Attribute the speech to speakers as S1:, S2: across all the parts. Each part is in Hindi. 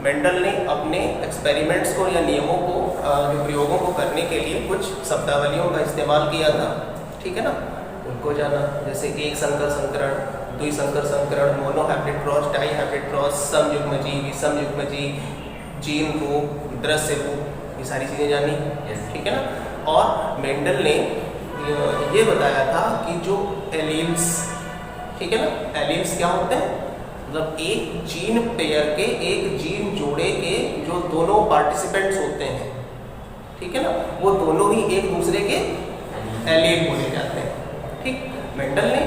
S1: मेंडल ने अपने एक्सपेरिमेंट्स को या नियमों को जो प्रयोगों को करने के लिए कुछ शब्दावलियों का इस्तेमाल किया था, ठीक है ना, उनको जाना, जैसे एक संकर संकरण, द्विसंकर संकरण, मोनोहैब्रिड क्रॉस, डाईहैब्रिड क्रॉस, समयुग्मजीव, विषमयुग्मजीव, जीन रूप, दृश्य रूप, ये सारी चीज़ें जानी, ठीक है ना। और मेंडल ने ये बताया था कि जो एलील्स, ठीक है ना, एलील्स क्या होते हैं, मतलब एक जीन पेयर के, एक जीन जोड़े के जो दोनों पार्टिसिपेंट्स होते हैं, ठीक है ना, वो दोनों ही एक दूसरे के एलील बोले जाते हैं, ठीक। मेंडल ने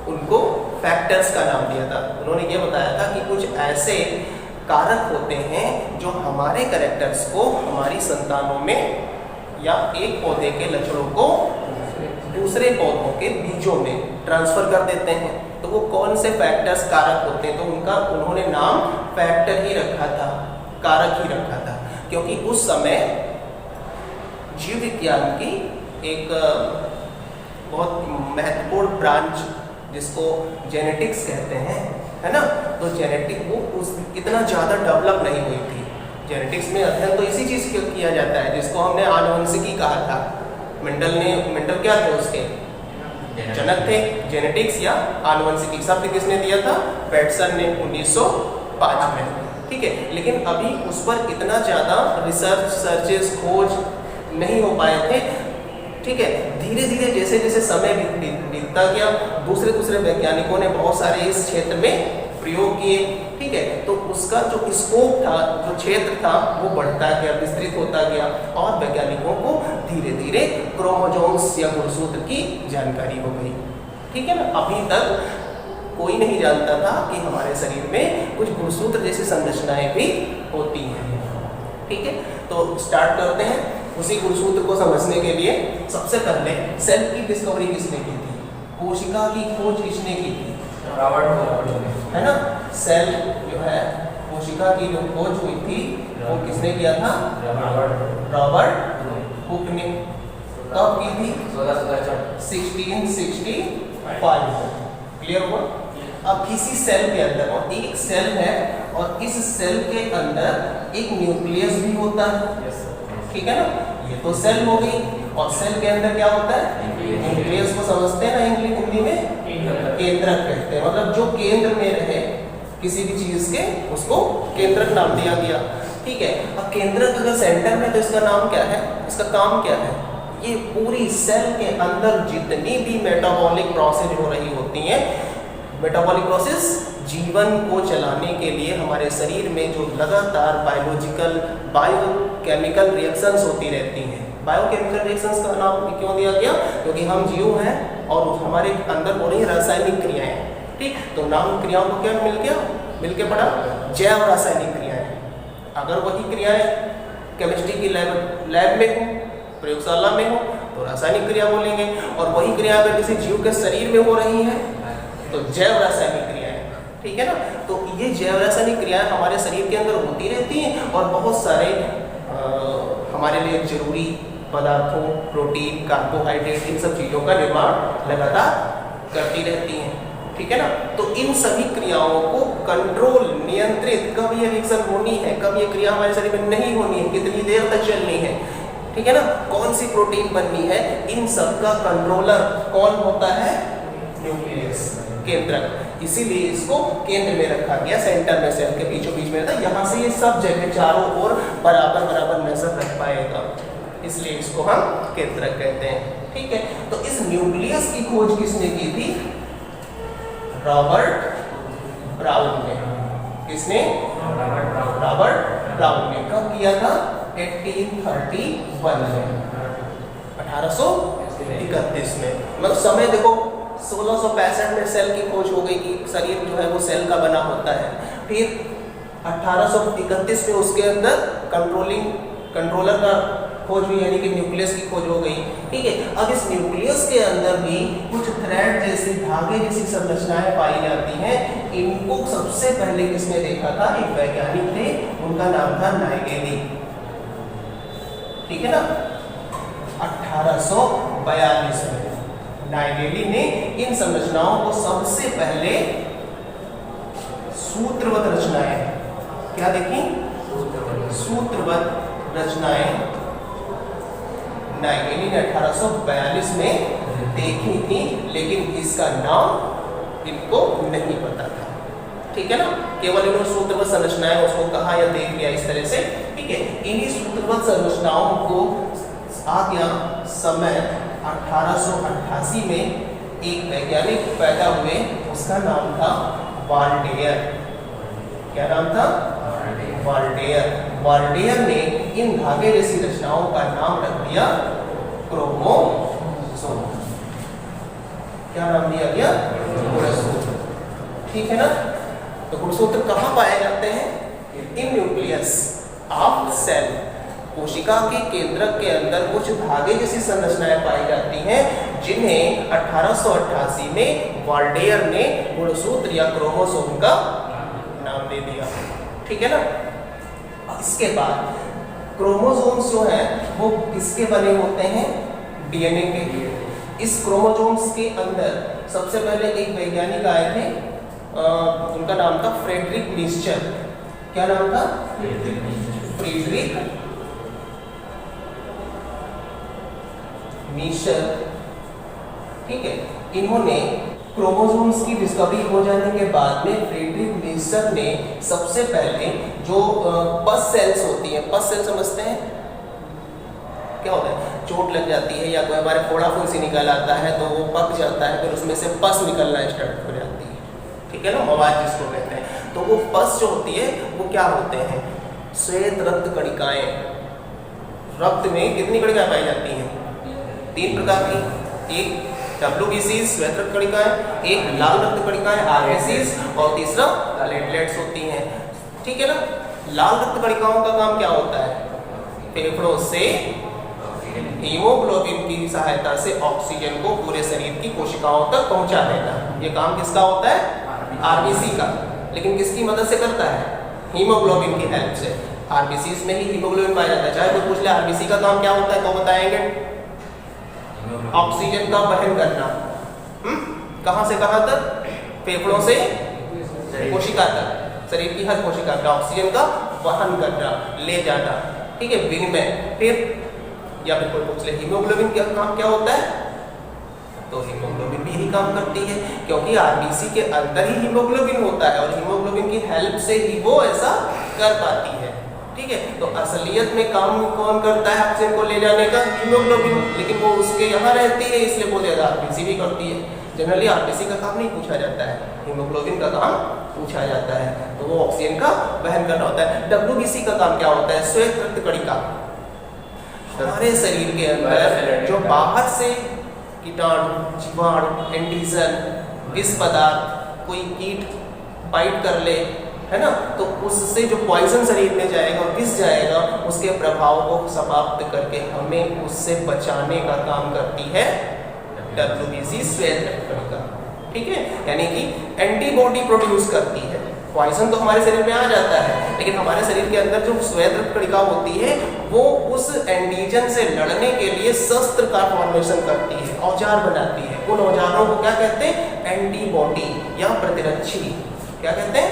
S1: उनको फैक्टर्स का नाम दिया था। उन्होंने ये बताया था कि कुछ ऐसे कारक होते हैं जो हमारे कैरेक्टर्स को हमारी संतानों में या एक पौधे के लक्षणों को दूसरे पौधों के बीजों में ट्रांसफर कर देते हैं। तो वो कौन से फैक्टर्स कारक होते हैं, तो उनका उन्होंने नाम फैक्टर ही रखा था, कारक ही रखा था, क्योंकि उस समय जीव विज्ञान की एक बहुत महत्वपूर्ण ब्रांच जिसको जेनेटिक्स कहते हैं, है ना, तो जेनेटिक वो उस इतना ज़्यादा डेवलप नहीं हुई थी। जेनेटिक्स में अध्ययन तो इसी चीज़ किया जाता है जिसको हमने आनुवंशिकी कहा था। मेंडल क्या थे, उसके जनक थे, जेनेटिक्स या आनुवंशिकी शब्द किसने दिया था, पेटसन ने 1905 में, ठीक है। लेकिन अभी उस पर इतना ज़्यादा सर्चेस खोज नहीं हो पाए थे, ठीक है। धीरे धीरे जैसे जैसे समय बीतता गया, दूसरे वैज्ञानिकों ने बहुत सारे इस क्षेत्र में प्रयोग किए, ठीक है। तो उसका जो स्कोप था, जो क्षेत्र था, वो बढ़ता गया, विस्तृत होता गया, और वैज्ञानिकों को धीरे धीरे क्रोमोसोम्स या गुणसूत्र की जानकारी हो गई, ठीक है ना। अभी तक कोई नहीं जानता था कि हमारे शरीर में कुछ गुणसूत्र जैसी संरचनाएं भी होती हैं, ठीक है। तो स्टार्ट करते हैं। उसी गुणसूत्र को समझने के लिए सबसे पहले सेल की डिस्कवरी किसने की थी, कोशिका की खोज किसने की थी, है ना। सेल जो है, कोशिका की जो खोज हुई थी वो किसने किया था, रॉबर्ट हुक ने। कब की थी, 1665। क्लियर हुआ। अब इसी सेल के अंदर, और एक सेल है और इस सेल के अंदर एक न्यूक्लियस भी होता है, ठीक है ना। ये तो सेल हो गई, और सेल के अंदर क्या होता है, न्यूक्लियस को समझते हैं ना हिंदी में, केंद्रक कहते हैं, मतलब जो केंद्र में रहे किसी भी चीज के, उसको केंद्रक नाम दिया गया, ठीक है। अब केंद्रक अगर सेंटर में, तो इसका नाम क्या है, इसका काम क्या है, ये पूरी सेल के अंदर जितनी भी मेटाबॉलिक प्रोसेस हो रही होती हैं, मेटाबॉलिक प्रोसेस जीवन को चलाने के लिए हमारे शरीर में जो लगातार बायोकेमिकल रिएक्शंस होती रहती हैं। बायोकेमिकल रिएक्शंस का नाम क्यों दिया गया, क्योंकि हम जीव हैं और हमारे अंदर हो रही रासायनिक क्रियाएं, ठीक। तो नाम क्रियाओं को क्या मिल के पड़ा, जैव रासायनिक क्रियाएं। अगर वही क्रियाएं केमिस्ट्री की लैब में हो, प्रयोगशाला में हो, तो रासायनिक क्रिया बोलेंगे, और वही क्रिया अगर किसी जीव के शरीर में हो रही है तो जैव रासायनिक क्रियाएं, ठीक है ना। तो ये जैव रासायनिक क्रियाएं हमारे शरीर के अंदर होती रहती हैं, और बहुत सारे हमारे लिए जरूरी पदार्थों, प्रोटीन, कार्बोहाइड्रेट, इन सब चीज़ों का निर्माण लगातार करती रहती हैं, ठीक है ना। तो इन सभी क्रियाओं को कंट्रोल, नियंत्रित, कब ये रिएक्शन होनी है, कब ये क्रिया हमारे शरीर में नहीं होनी है, कितनी देर तक चलनी है, ठीक है ना, कौन सी प्रोटीन बननी है, इन सब का कंट्रोलर कौन होता है, न्यूक्लियस, केंद्रक। इसीलिए इसको केंद्र में रखा गया, सेंटर में, सेल के बीचों बीच में रहता है। यहाँ से ये सब जगह चारों ओर बराबर नजर रख पाएगा, इसलिए इसको हम केंद्रक कहते हैं, ठीक है। तो इस न्यूक्लियस की खोज किसने की थी, रॉबर्ट ब्राउन ने। किसने, रॉबर्ट ब्राउन ने। कब किया था, 1831 में, 1831 में। मतलब समय देखो, 1665 में सेल की खोज हो गई कि शरीर जो है वो सेल का बना होता है। फिर 1831 में उसके अंदर कंट्रोलर का खोज हुई, यानी कि न्यूक्लियस की खोज हो गई, ठीक है। अब इस न्यूक्लियस के अंदर भी कुछ थ्रेड जैसे, धागे जैसी संरचनाएं पाई जाती हैं। इनको सबसे पहले किसने देखा था, एक वैज्ञानिक थे, उनका नाम था नाइगेली, ठीक है ना। 1842 में नाइगेली ने इन संरचनाओं को सबसे पहले सूत्रवत रचनाएं, क्या देखी? सूत्रबद्ध रचनाएं नाइगेली ने 1842 में देखी थी, लेकिन इसका नाम इनको नहीं पता था। ठीक है ना, केवल इन्होंने सूत्रबद्ध संरचनाएं उसको कहा या देख लिया इस तरह से। ठीक है, इन्हीं सूत्रबद्ध संरचनाओं को आ गया समय 1888 में एक वैज्ञानिक पैदा हुए, उसका नाम था वाल्डेयर। क्या नाम था? वाल्डेयर। वाल्डेयर ने इन धागे जैसी रचनाओं का नाम रख दिया क्रोमोसोम। क्या नाम दिया गया? गुणसूत्र। ठीक है ना, तो गुणसूत्र कहाँ पाए जाते हैं? In nucleus of cell. कोशिका के केंद्रक के अंदर कुछ धागे जैसी संरचनाएं पाई जाती हैं, जिन्हें 1888 में वाल्डेयर ने गुणसूत्र या क्रोमोसोम का नाम दे दिया। ठीक है ना, इसके बाद क्रोमोसोम्स जो हैं वो किसके बने होते हैं? डीएनए के। इस क्रोमोसोम्स के अंदर सबसे पहले एक वैज्ञानिक आए थे, उनका नाम था फ्रेडरिक मिस्चर। क्या नाम था? Friedrich Miescher. ठीक है, इन्होंने क्रोमोसोम्स की डिस्कवरी हो जाने के बाद में फ्रेडरिक मिस्चर ने सबसे पहले जो पस सेल्स होती हैं, पस सेल समझते हैं क्या होता है? चोट लग जाती है या कोई हमारे फोड़ा फूल से निकल आता है तो वो पक जाता है, फिर उसमें से पस निकलना स्टार्ट हो जाती है। ठीक है ना, मवाद जिसको कहते हैं। तो वो पस जो होती है वो क्या होते हैं? श्वेत रक्त कणिकाएं। रक्त में कितनी कणिकाएं पाई जाती हैं? 3 प्रकार की। एक WBC श्वेत रक्त कणिकाएं, एक लाल रक्त कणिकाएं RBCs, और तीसरा प्लेटलेट्स होती हैं। ठीक है ना, लाल रक्त कणिकाओं का काम क्या होता है? फेफड़ों से हीमोग्लोबिन की सहायता से ऑक्सीजन को पूरे शरीर की कोशिकाओं तक पहुंचा देना। ये काम किसका होता है? RBC का। लेकिन किसकी मदद से करता है? हीमोग्लोबिन की हेल्प से। RBCs में ही हीमोग्लोबिन पाया जाता है। चाहे कोई पूछ ले RBC का काम क्या होता है तो बताएंगे ऑक्सीजन का वहन करना। कहां से कहां तक? फेफड़ों से कोशिका तक, शरीर की हर कोशिका का ऑक्सीजन का वहन करना, ले जाना। ठीक है, विनिमय। फिर या फिर कोई पूछ ले हीमोग्लोबिन का काम क्या होता है, तो हीमोग्लोबिन भी यही काम करती है, क्योंकि आरबीसी के अंदर ही हीमोग्लोबिन होता है और हीमोग्लोबिन की हेल्प से ही वो ऐसा कर पाती है। ठीक है, तो असलियत में काम कौन करता है ऑक्सीजन को ले जाने का? हीमोग्लोबिन। लेकिन वो उसके यहाँ रहती है, इसलिए बहुत ज़्यादा आरबीसी भी करती है। जनरली आरबीसी का काम नहीं पूछा जाता है, हीमोग्लोबिन का काम पूछा जाता है। तो वो ऑक्सीजन का वहन करना होता है। डब्ल्यूबीसी का काम क्या होता है? श्वेत रक्त कणिका। हमारे शरीर के अंदर जो बाहर से कीटाणु, जीवाणु, एंटीजन, विष पदार्थ, कोई कीट बाइट कर ले, है ना, तो उससे जो पॉइजन शरीर में जाएगा, विष जाएगा, उसके प्रभाव को समाप्त करके हमें उससे बचाने का काम करती है डब्ल्यूबीसी श्वेत रक्त कणिका। ठीक है, यानी कि एंटीबॉडी प्रोड्यूस करती है। पॉइजन तो हमारे शरीर में आ जाता है, लेकिन हमारे शरीर के अंदर जो श्वेत रक्त कणिका होती है वो उस एंटीजन से लड़ने के लिए शस्त्र का फॉर्मेशन करती है, औजार बनाती है। उन औजारों को क्या कहते हैं? एंटीबॉडी या प्रतिरक्षी। क्या कहते हैं?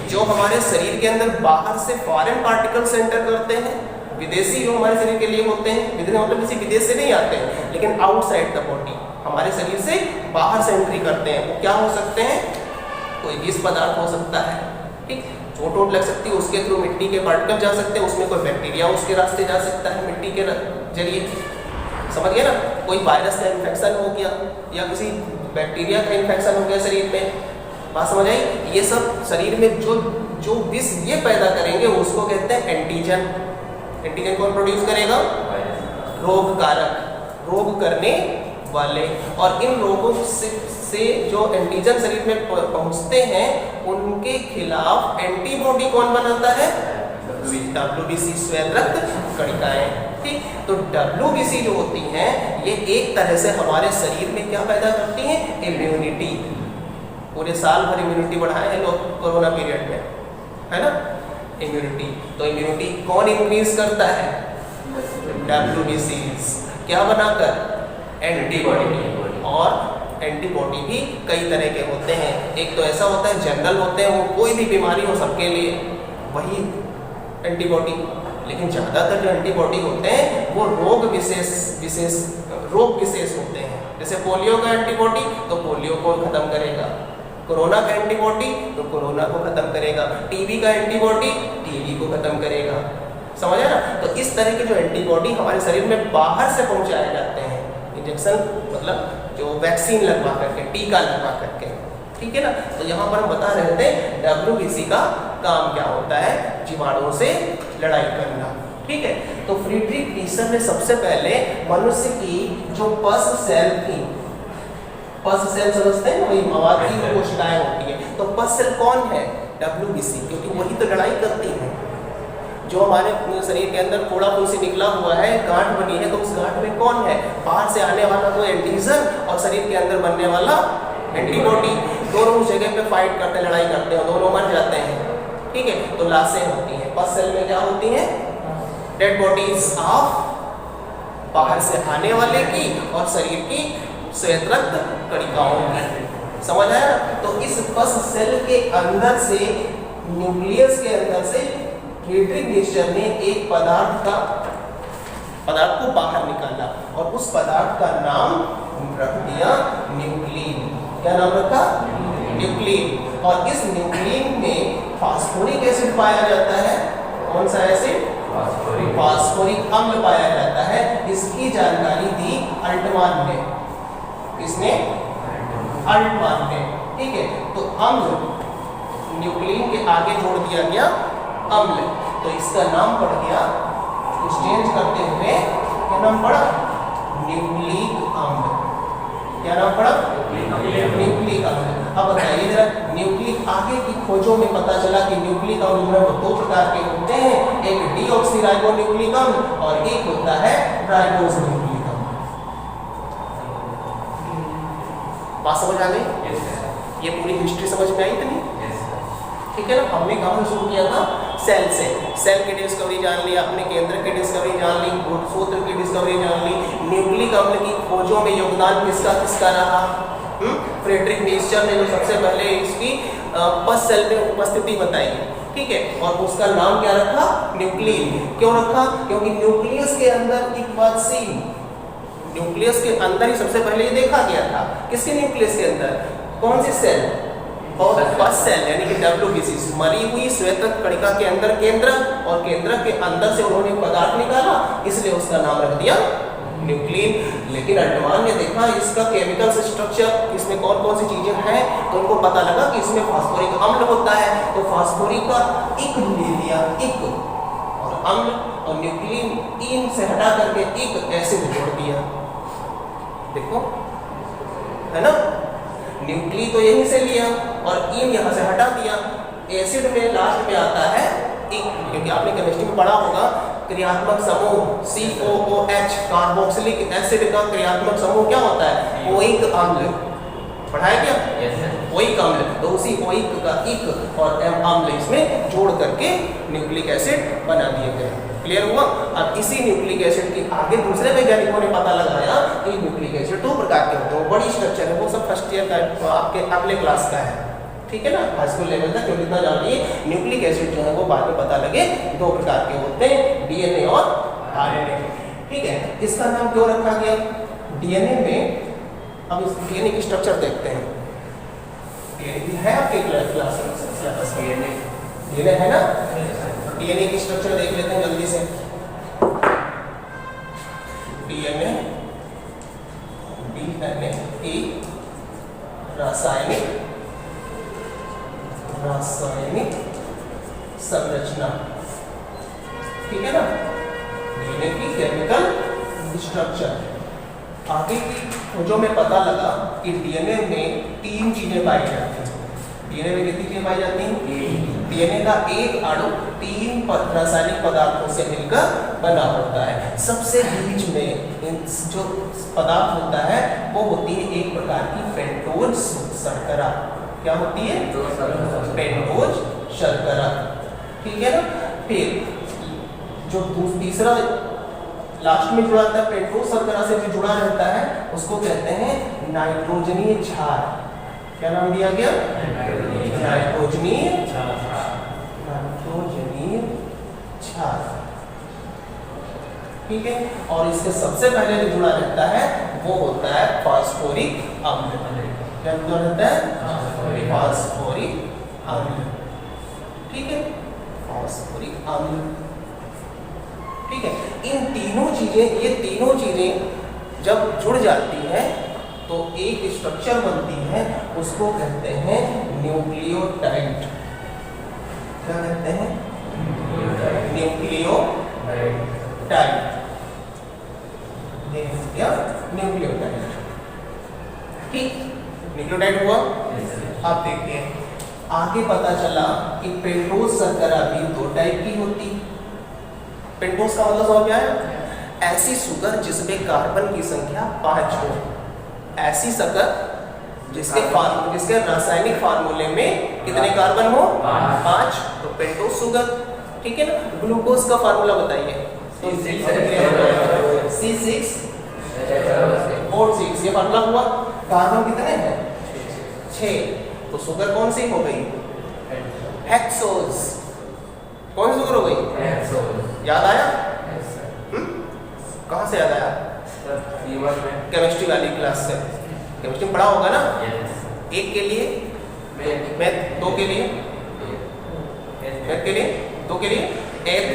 S1: जो हमारे शरीर के अंदर बाहर से फॉरेन पार्टिकल एंटर करते हैं, विदेशी जो हमारे शरीर के लिए होते हैं, मतलब किसी विदेश से नहीं आते हैं, लेकिन आउटसाइड द बॉडी हमारे शरीर से बाहर से एंट्री करते हैं। वो क्या हो सकते हैं? कोई विष पदार्थ हो सकता है, ठीक, चोट वोट लग सकती है, उसके थ्रू मिट्टी के पार्टिकल जा सकते हैं, उसमें कोई बैक्टीरिया उसके रास्ते जा सकता है मिट्टी के जरिए, समझ गए ना। कोई वायरस का इन्फेक्शन हो गया या किसी बैक्टीरिया का इन्फेक्शन हो गया शरीर में, बात समझ आई। ये सब शरीर में जो विष ये पैदा करेंगे उसको कहते हैं एंटीजन। एंटीजन कौन प्रोड्यूस करेगा? रोग कारक, रोग करने वाले। और इन रोगों से जो एंटीजन शरीर में पहुंचते हैं उनके खिलाफ एंटीबॉडी कौन बनाता है? डब्ल्यूबीसी श्वेत रक्त कणिकाएं। ठीक, तो डब्ल्यूबीसी जो होती हैं ये एक तरह से हमारे शरीर में क्या पैदा करती हैं? इम्यूनिटी। पूरे साल भर इम्यूनिटी बढ़ाए हैं लोग कोरोना पीरियड में, है ना, इम्यूनिटी। तो इम्यूनिटी कौन इंक्रीज करता है? डब्ल्यूबीसीज। क्या बनाकर? एंटीबॉडी। और एंटीबॉडी भी कई तरह के होते हैं। एक तो ऐसा होता है जनरल होते हैं, वो कोई भी बीमारी हो सबके लिए, वही एंटीबॉडी। लेकिन ज़्यादातर जो एंटीबॉडी होते हैं वो रोग विशेष होते हैं। जैसे पोलियो का एंटीबॉडी तो पोलियो को खत्म करेगा, कोरोना का एंटीबॉडी तो कोरोना को खत्म करेगा, टीबी का एंटीबॉडी टीबी को खत्म करेगा। समझ आया ना? तो इस तरह के जो एंटीबॉडी हमारे शरीर में बाहर से पहुंचाए जाते हैं, इंजेक्शन मतलब जो वैक्सीन लगवा करके, टीका लगवा करके, ठीक है ना। तो यहाँ पर हम बता रहे थे WBC का काम क्या होता है, जीवाणुओं से लड़ाई करना, ठीक है। तो फ्रीडरिक नीशन ने सबसे पहले मनुष्य की जो पस सेल थी, पस सेल समझते हैं, वही मवाद की कोशिकाएं होती है, तो पस सेल कौन है, WBC, क्योंकि वही तो लड़ाई करती है। जो हमारे शरीर के अंदर फोड़ा फूसी निकला हुआ है, गांठ बनी है, तो उस गांठ में कौन है, बाहर से आने वाला तो एंटीजन और शरीर के अंदर बनने वाला एंटीबॉडी, दोनों उस जगह पे फाइट करते हैं, लड़ाई करते हैं, दोनों मर जाते हैं, ठीक है। तो लाशें होती हैं, पस सेल में क्या होती हैं, डेड बॉडीज ऑफ बाहर से आने वाले की और शरीर की श्वेत रक्त कणिकाओं की। समझ आया? तो इस पस सेल के अंदर से, न्यूक्लियस के अंदर से फ्रीडरिक नीशन ने एक पदार्थ को बाहर निकाला और उस पदार्थ का नाम रख दिया न्यूक्लिन। क्या नाम रखा, न्यूक्लिन। और इस न्यूक्लिन में फास्फोरिक एसिड पाया जाता है। कौन सा एसिड, फास्फोरिक अम्ल पाया जाता है। इसकी जानकारी दी अल्टमान ने, किसने, अल्टमान ने, ठीक है। तो अम्ल, न्यूक्लिन के आगे जोड़ दिया गया अम्ल, तो इसका नाम पड़ गया, चेंज करते हुए क्या नाम पड़ा, न्यूक्लिक अम्ल। क्या नाम पड़ा, न्यूक्लिक अम्ल। अब बताइए जरा, न्यूक्लिक आगे की खोजों में पता चला कि न्यूक्लिक अम्ल जो है वो दो प्रकार के होते हैं, एक डीऑक्सीराइबोन्यूक्लिक अम्ल और एक होता है राइबोन्यूक्लिक अम्ल। बात समझ आ गई? ये पूरी हिस्ट्री समझ में आई कि नहीं? ठीक है ना। हमने कहाँ शुरू किया था, सेल से। सेल की डिस्कवरी जान ली आपने, केंद्र की डिस्कवरी जान ली, गुणसूत्र की डिस्कवरी जान ली, न्यूक्लिक अम्ल की खोजों में योगदान किसका रहा, फ्रीडरिक नीशन ने जो सबसे पहले इसकी पस सेल में उपस्थिति बताई, ठीक है। और उसका नाम क्या रखा, न्यूक्लिन। क्यों रखा, क्योंकि न्यूक्लियस के अंदर एक बात सी, न्यूक्लियस के अंदर ही सबसे पहले ये देखा गया था। किसके न्यूक्लियस के अंदर, कौन सी सेल, और पस सेल यानी कि WBC, मरी हुई श्वेत रक्त कणिका के अंदर केंद्र, और केंद्र के अंदर से उन्होंने पदार्थ निकाला, इसलिए उसका नाम रख दिया न्यूक्लिन। लेकिन अल्टमान ने देखा इसका केमिकल स्ट्रक्चर, इसमें कौन कौन सी चीजें हैं, तो उनको पता लगा कि इसमें फास्फोरिक अम्ल होता है, तो फास्फोरिक का इक ले लिया, इक, और अम्ल और न्यूक्लिन इन से हटा करके एक एसिड जोड़ दिया। देखो, है ना, न्यूक्ली तो यहीं से लिया और इन यहाँ से हटा दिया। एसिड में लास्ट में आता है इक, क्योंकि आपने केमिस्ट्री में पढ़ा होगा क्रियात्मक समूह COOH, कार्बोक्सिलिक एसिड का क्रियात्मक समूह क्या होता है, ओइक अम्ल। पढ़ाया क्या? ओइक अम्ल। तो उसी ओइक का इक और अम्ल इसमें जोड़ करके न्यूक्लिक एसिड बना दिए गए। क्लियर हुआ? अब इसी न्यूक्लिक एसिड के आगे दूसरे वैज्ञानिकों ने पता लगाया कि न्यूक्लिक एसिड दो प्रकार के होते हैं, वो बड़ी स्ट्रक्चर है, वो सब फर्स्ट ईयर का आपके अगले क्लास का है, ठीक है ना, हाई स्कूल लेवल तक क्योंकि इतना जान लीजिए। न्यूक्लिक एसिड जो है वो बाद में पता लगे दो प्रकार के होते हैं, DNA और RNA, ठीक है। इसका नाम क्यों रखा गया, DNA में, अब इस DNA की स्ट्रक्चर देखते हैं। DNA है आपके क्लास में, DNA है ना, DNA की स्ट्रक्चर देख लेते हैं जल्दी से। DNA की रासायनिक संरचना, ठीक है ना, DNA की केमिकल स्ट्रक्चर। आगे की खोजों में पता लगा कि DNA में तीन चीजें पाई जाती हैं। DNA में कितनी चीजें पाई जाती हैं? DNA का एक अणु तीन रासायनिक पदार्थों से मिलकर बना होता है। सबसे बीच में जो पदार्थ होता है वो होती है एक प्रकार की पेंटोज शर्करा। क्या होती है? पेंटोज शर्करा, ठीक है ना। फिर जो तीसरा लास्ट में जुड़ा रहता है, पेंटोज शर्करा से जो जुड़ा रहता है उसको कहते हैं नाइट्रोजनीय क्षार। क्या नाम दिया गया? नाइट्रोजनीय ठीक है, और इसके सबसे पहले जो जुड़ा रहता है वो होता है फास्फोरिक अम्ल। क्या जुड़ा रहता है? फास्फोरिक अम्ल। ठीक है, फास्फोरिक अम्ल। ठीक है, इन तीनों चीजें, ये तीनों चीजें जब जुड़ जाती हैं तो एक स्ट्रक्चर बनती है, उसको कहते हैं न्यूक्लियोटाइड। क्या कहते हैं? न्यूक्लियोटाइड। न्यूक्लियोटाइड। ठीक, न्यूक्लियोटाइड हुआ। आप देखिए आगे पता चला कि पेंटोज शर्करा भी 2 टाइप की होती। पेंटोज का मतलब समझ में आया? ऐसी शुगर जिसमें कार्बन की संख्या 5 हो। ऐसी शक्कर जिसके रासायनिक फार्मूले में कितने कार्बन हो? 5। तो पेंटोज शुगर। ठीक है ना। ग्लूकोज का फार्मूला बताइए। C6H6O6, ये फार्मूला हुआ। कार्बन कितने हैं? 6। तो शुगर कौन सी हो गई? हेक्सोज। कौन सी शुगर हो गई? याद आया? कहाँ से याद आया? केमिस्ट्री वाली क्लास से। केमिस्ट्री में पढ़ा होगा ना? एक के लिए मैथ, 2 के लिए मैथ के लिए, 2 के लिए एथ,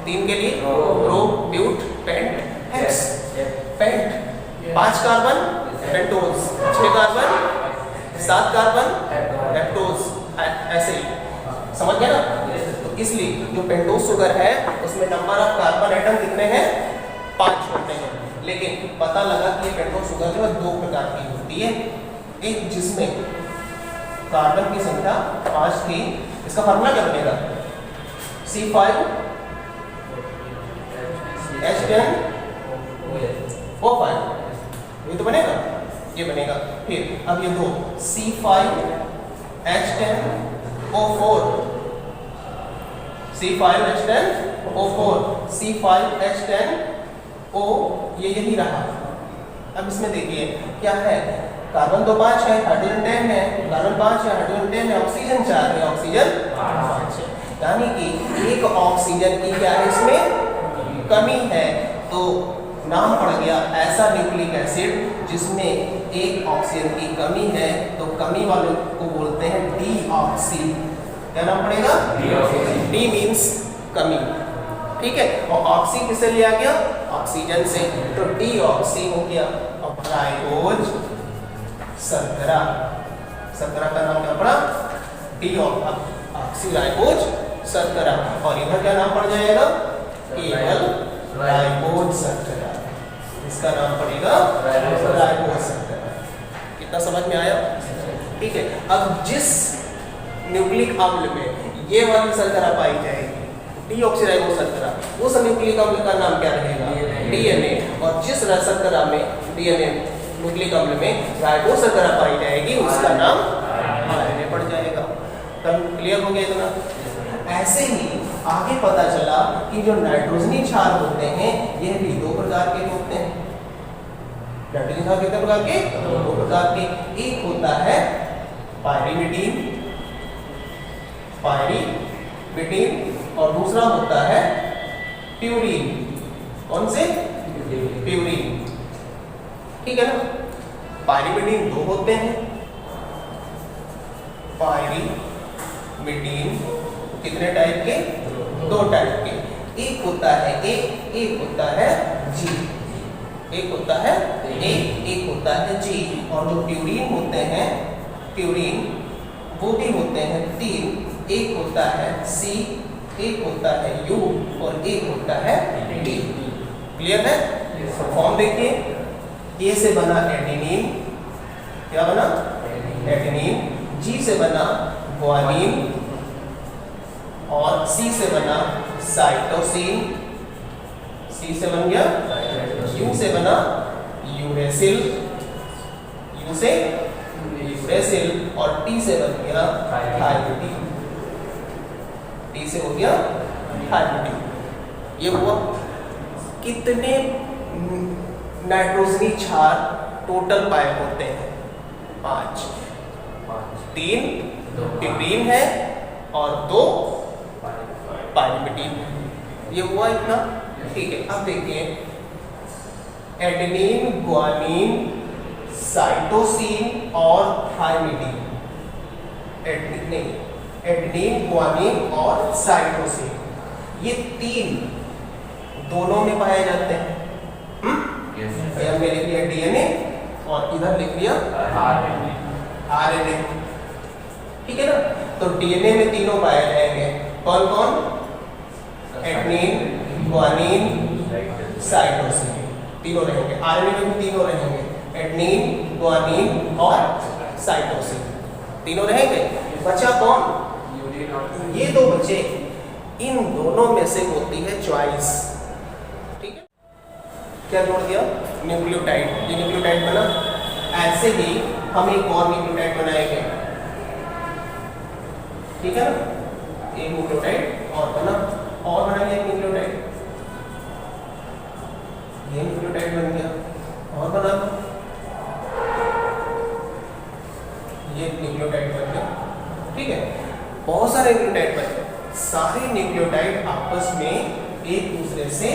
S1: 3 के लिए pro, but, pent, hex. Pent 5 carbon pentose, 6 carbon, 7 carbon heptose. ऐसे ही समझ गए ना? तो इसलिए जो पेंटोज शुगर है उसमें नंबर ऑफ कार्बन एटम कितने हैं? 5 होते हैं। लेकिन पता लगा कि पेंटोज शुगर जो है 2 प्रकार की होती है। एक जिसमें कार्बन की संख्या 5 थी, इसका फार्मूला क्या बनेगा? C5H10O5, ये तो बनेगा, ये बनेगा। फिर अब ये दो C5H10O4, C5H10O4, C5H10O, ये यही रहा। अब इसमें देखिए क्या है, कार्बन तो 5 है, हाइड्रोजन 10 है, कार्बन 5 है, हाइड्रोजन 10 है, ऑक्सीजन 4 है, ऑक्सीजन 5 है। यानी कि एक ऑक्सीजन की क्या है इसमें कमी है, तो नाम पड़ गया ऐसा न्यूक्लिक एसिड जिसमें एक ऑक्सीजन की कमी है, तो कमी वाले को बोलते हैं डीऑक्सी। क्या नाम पड़ेगा? डी मीन्स कमी। ठीक है, और ऑक्सी किससे लिया गया? ऑक्सीजन से, तो डीऑक्सी हो गया। और राइबोज शर्करा, शर्करा का नाम क्या पड़ा? डीऑक्सीराइबोज शर्करा। और इधर क्या नाम पड़ जाएगा? केवल राइबोज शर्करा, इसका नाम पड़ेगा राइबोज शर्करा। कितना समझ में आया? ठीक है, अब जिस न्यूक्लिक अम्ल में ये वाली शर्करा पाई जाएगी, डीऑक्सीराइबोज शर्करा, उस न्यूक्लिक अम्ल का नाम क्या रहेगा? डीएनए। और जिस शर्करा में डीएनए न्यूक्लिक अम्ल में राइबोज शर्करा पाई जाएगी, उसका नाम आरएनए पड़ जाएगा। तब क्लियर हो गया इतना? ऐसे ही आगे पता चला कि जो नाइट्रोजनी क्षार होते हैं ये भी 2 प्रकार के होते हैं। नाइट्रोजनी क्षार कितने प्रकार के? 2 प्रकार के। एक होता है पायरीमिडीन, और दूसरा होता है प्यूरीन। कौन से? प्यूरीन। ठीक है ना। पायरीमिडीन 2 होते हैं। पायरीमिडीन कितने टाइप के? 2 टाइप के। एक होता है ए, एक होता है जी। एक होता है ए, एक होता है जी। और जो प्यूरीन होते हैं, प्यूरीन वो भी होते हैं 3। एक होता है सी, एक होता है यू, और एक होता है डी। क्लियर है? फॉर्म देखिए, ए से बना एडेनिन, क्या बना? एडेनिन। जी से बना ग्वानिन, और सी से बना साइटोसिन। सी से बन गया, यू से बना यूरेसिल, यू से यूरेसिल, और टी से बन गया थायरोडिन। टी से हो गया थायरोडिन। ये हुआ। कितने नाइट्रोजनी क्षार टोटल पाए होते हैं? 5। 3 प्यूरीन है और 2 पायरीमिडीन। ये हुआ इतना। ठीक है, अब देखिए एडेनिन, ग्वानिन, साइटोसिन और थायमिडीन। एडेनिन, ग्वानिन और साइटोसिन, ये तीन दोनों में पाए जाते हैं। हमने लिख लिया डीएनए और इधर लिख लिया आरएनए, ठीक है ना। तो डीएनए में तीनों पाए जाएंगे, कौन कौन? एडेनिन, ग्वानिन, साइटोसिन, तीनों रहेंगे। आरएनए में भी तीनों रहेंगे, एडेनिन, ग्वानिन और साइटोसिन, तीनों रहेंगे। बचा कौन? ये दो बचे, इन दोनों में से होती है चॉइस, ठीक है। क्या जोड़ दिया? न्यूक्लियोटाइड। ये न्यूक्लियोटाइड बना। ऐसे ही हम एक और न्यूक्लियोटाइड बनाएंगे, ठीक है ना। एक न्यूक्लियोटाइड और बना, और बनाएंगे एक न्यूक्लियोटाइड, ये न्यूक्लियोटाइड बन गया, और बना, ये न्यूक्लियोटाइड बन गया, ठीक है। बहुत सारे न्यूक्लियोटाइड बने, सारे न्यूक्लियोटाइड आपस में एक दूसरे से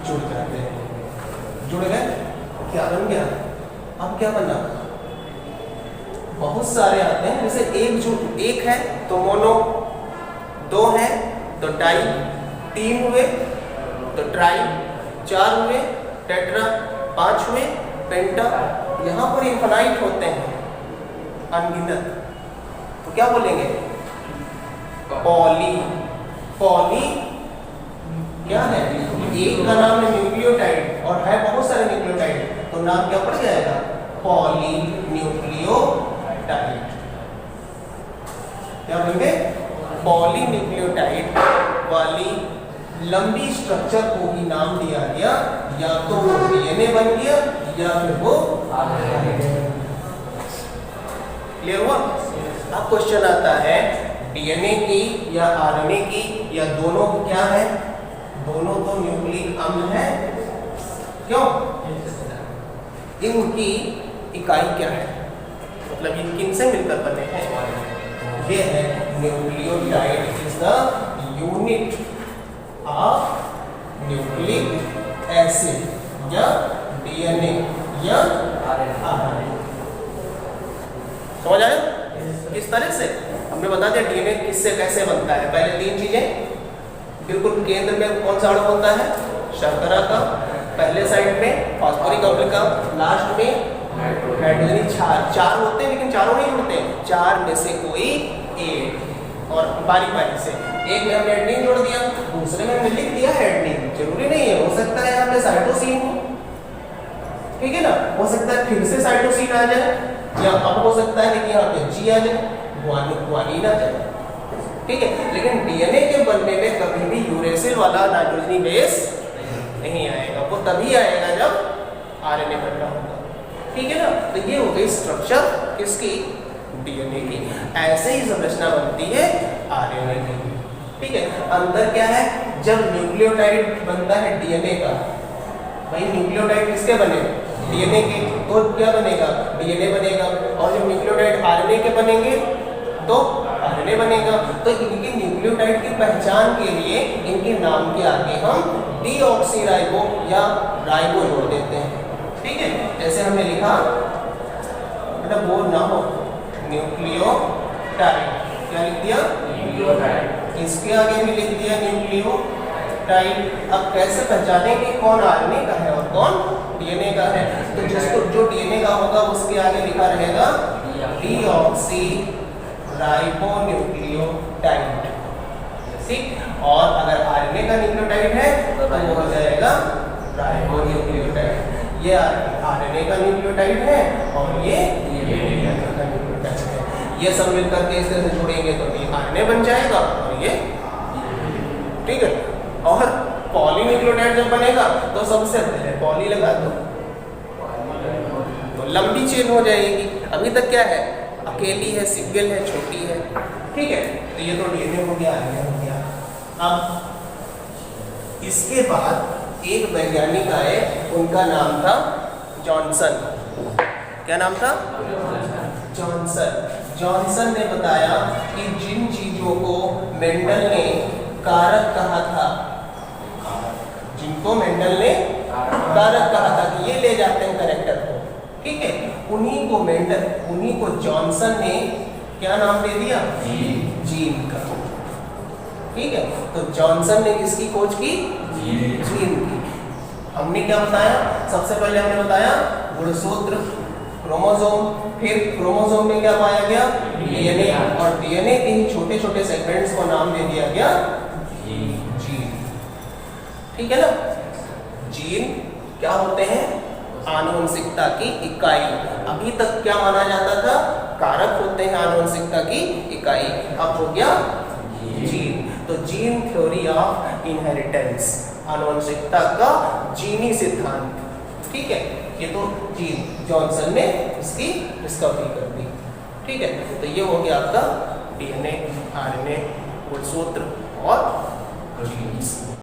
S1: जुड़ जाते हैं। जुड़ गए, क्या बन गया? अब क्या बना? बहुत सारे आते हैं, जैसे एक है तो मोनो, दो है तो डाई, तीन हुए तो ट्राई, चार हुए टेट्रा, पांच हुए पेंटा, यहां पर इनफाइनाइट होते हैं, अनगिनत, तो क्या बोलेंगे? पॉली। पॉली क्या है? एक का नाम है न्यूक्लियोटाइड और है बहुत सारे न्यूक्लियोटाइड, तो नाम क्या पड़ जाएगा? Poly nucleotide. क्या बोलेंगे? पॉली न्यूक्लियोटाइड वाली लंबी स्ट्रक्चर को ही नाम दिया गया, या तो वो डीएनए बन गया या फिर वो आरएनए। क्लियर हुआ? अब क्वेश्चन आता है डीएनए की या आरएनए की या दोनों क्या है? दोनों तो न्यूक्लिक अम्ल है, क्यों? इनकी इकाई क्या है, मतलब ये किनसे मिलकर बने हैं? ये है nucleotide is the unit of nucleic acid या डीएनए या आरएनए। समझ आया? किस तरह से हमने बता दिया डीएनए किससे कैसे बनता है। पहले तीन चीजें, बिल्कुल केंद्र में कौन सा अणु होता है? शर्करा का, पहले साइड में फास्फोरिक अम्ल का, लास्ट में हाइड्रोजनी क्षार। चार होते हैं लेकिन चारों नहीं जुड़ते, चार में से कोई एक, और बारी बारी से एक में हमने एडेनिन जोड़ दिया, दूसरे में हमने लिख दिया एडेनिन। जरूरी नहीं है, हो सकता है यहाँ पे साइटोसिन हो, ठीक है ना, हो सकता है फिर से साइटोसिन आ जाए, या अब हो सकता है कि यहाँ पे जी आ जाए, ग्वानिन आ जाए, ठीक है। लेकिन डीएनए के बनने में कभी भी यूरेसिल वाला नाइट्रोजनी बेस नहीं आएगा, वो तभी आएगा जब आरएनए बनना होगा, ठीक है ना। तो ये हो गई स्ट्रक्चर किसकी? डीएनए की। ऐसे ही संरचना बनती है आरएनए की, ठीक है। अंदर क्या है? जब न्यूक्लियोटाइड बनता है डीएनए का, भाई न्यूक्लियोटाइड किसके बने? डीएनए के, तो क्या बनेगा? डीएनए बनेगा। और जब न्यूक्लियोटाइड आरएनए के बनेंगे तो आरएनए बनेगा। तो इनके न्यूक्लियोटाइड की पहचान के लिए इनके नाम के आगे हम डीऑक्सीराइबो या राइबो जोड़ देते हैं, ठीक है। जैसे हमने लिखा, बेटा बोल ना हो, न्यूक्लियोटाइड, क्या लिख दिया? न्यूक्लियोटाइड। इसके आगे भी लिख दिया न्यूक्लियोटाइड। अब कैसे पहचानेंगे कौन आरएनए का है और कौन डीएनए का है? तो जिसको जो डीएनए का होगा उसके आगे लिखा रहेगा डीऑक्सी राइबोन्यूक्लियोटाइड, ठीक। और अगर आरएनए का न्यूक्लियोटाइड है तो वो हो जाएगा राइबोन्यूक्लियोटाइड। ये आरएनए का न्यूक्लियोटाइड है और ये डीएनए का न्यूक्लियोटाइड है। ये सब मिलकर के इस तरह से जोड़ेंगे तो ये आरएनए बन जाएगा और ये, ठीक है। और पॉलीन्यूक्लियोटाइड जब बनेगा तो सबसे पहले पॉली लगा दो, तो लंबी चेन हो जाएगी। अभी तक क्या है? अकेली है, सिंगल है, छोटी है, ठीक है। तो ये तो डीएनए हो गया, आरएनए हो गया। अब इसके बाद एक वैज्ञानिक आए, उनका नाम था जॉनसन। क्या नाम था? जॉनसन। जॉनसन ने बताया कि जिन चीजों को मेंडल ने कारक कहा था, जिनको मेंडल ने कारक कहा था कि ये ले जाते हैं कैरेक्टर को, ठीक है, उन्हीं को जॉनसन ने क्या नाम दे दिया? जीन का। ठीक है, तो जॉनसन ने किसकी खोज की? जीन की। हमने क्या बताया? सबसे पहले हमने बताया गुणसूत्र, क्रोमोसोम, फिर क्रोमोसोम में क्या पाया गया? डीएनए, और डीएनए के ही छोटे छोटे सेगमेंट्स को नाम दे दिया गया जीन। ठीक है ना? जीन क्या होते हैं? आनुवंशिकता की इकाई। अभी तक क्या माना जाता था? कारक होते हैं आनुवंशिकता की इकाई, अब हो गया जीन। तो जीन थ्योरी ऑफ इनहेरिटेंस, आनुवंशिकता का जीनी सिद्धांत। ठीक है, ये तो जीन जॉनसन ने इसकी डिस्कवरी कर दी। ठीक है, तो ये हो गया आपका डीएनए, आरएनए, गुणसूत्र और